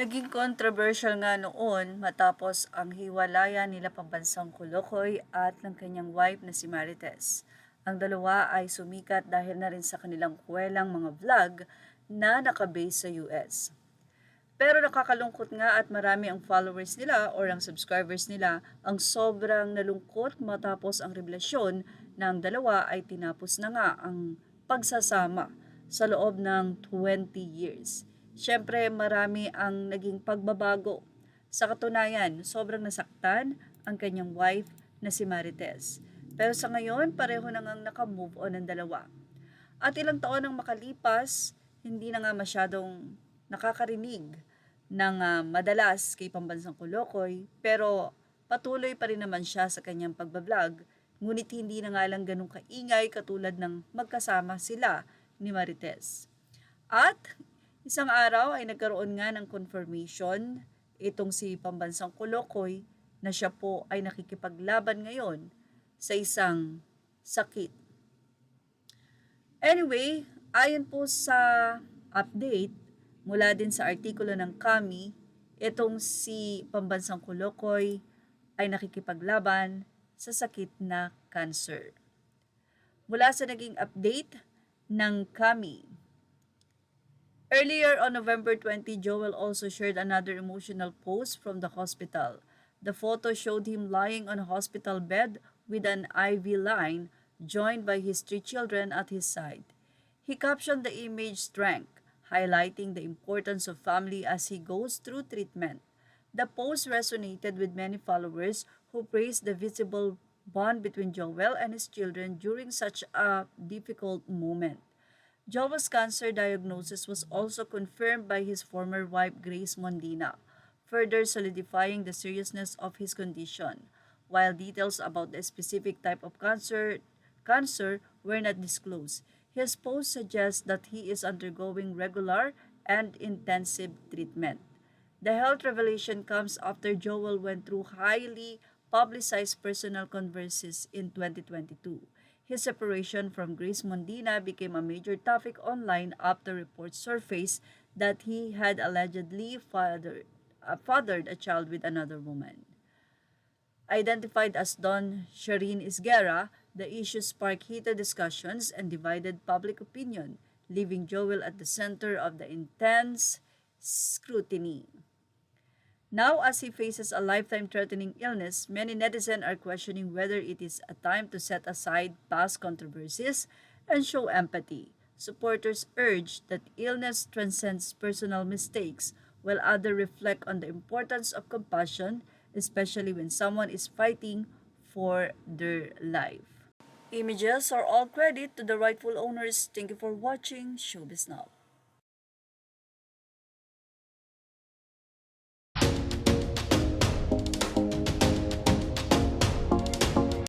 Naging controversial nga noon matapos ang hiwalayan nila pambansang Kolokoy at ng kanyang wife na si Marites. Ang dalawa ay sumikat dahil na rin sa kanilang kwelang mga vlog na nakabase sa US. Pero nakakalungkot nga at marami ang followers nila or ang subscribers nila ang sobrang nalungkot matapos ang revelasyon na ang dalawa ay tinapos na nga ang pagsasama sa loob ng 20 years. Siyempre marami ang naging pagbabago. Sa katunayan, sobrang nasaktan ang kanyang wife na si Marites. Pero sa ngayon, pareho na ngang nakamove on ang dalawa. At ilang taon nang makalipas, hindi na nga masyadong nakakarinig ng madalas kay pambansang Kolokoy, pero patuloy pa rin naman siya sa kanyang pagbablog, ngunit hindi na nga lang ganun kaingay katulad ng magkasama sila ni Marites. At isang araw ay nagkaroon nga ng confirmation itong si pambansang Kolokoy na siya po ay nakikipaglaban ngayon sa isang sakit. Anyway, ayon po sa update mula din sa artikulo ng Kami, itong si pambansang Kolokoy ay nakikipaglaban sa sakit na cancer. Mula sa naging update ng Kami, earlier on November 20, Joel also shared another emotional post from the hospital. The photo showed him lying on a hospital bed with an IV line joined by his 3 children at his side. He captioned the image "Strength," highlighting the importance of family as he goes through treatment. The post resonated with many followers who praised the visible bond between Joel and his children during such a difficult moment. Joel's cancer diagnosis was also confirmed by his former wife Grace Mondina, further solidifying the seriousness of his condition. While details about the specific type of cancer were not disclosed, his post suggests that he is undergoing regular and intensive treatment. The health revelation comes after Joel went through highly publicized personal controversies in 2022. His separation from Grace Mondina became a major topic online after reports surfaced that he had allegedly fathered a child with another woman. Identified as Don Shireen Isguera, the issue sparked heated discussions and divided public opinion, leaving Joel at the center of the intense scrutiny. Now, as he faces a lifetime-threatening illness, many netizens are questioning whether it is a time to set aside past controversies and show empathy. Supporters urge that illness transcends personal mistakes, while others reflect on the importance of compassion, especially when someone is fighting for their life. Images are all credit to the rightful owners. Thank you for watching Showbiz Now.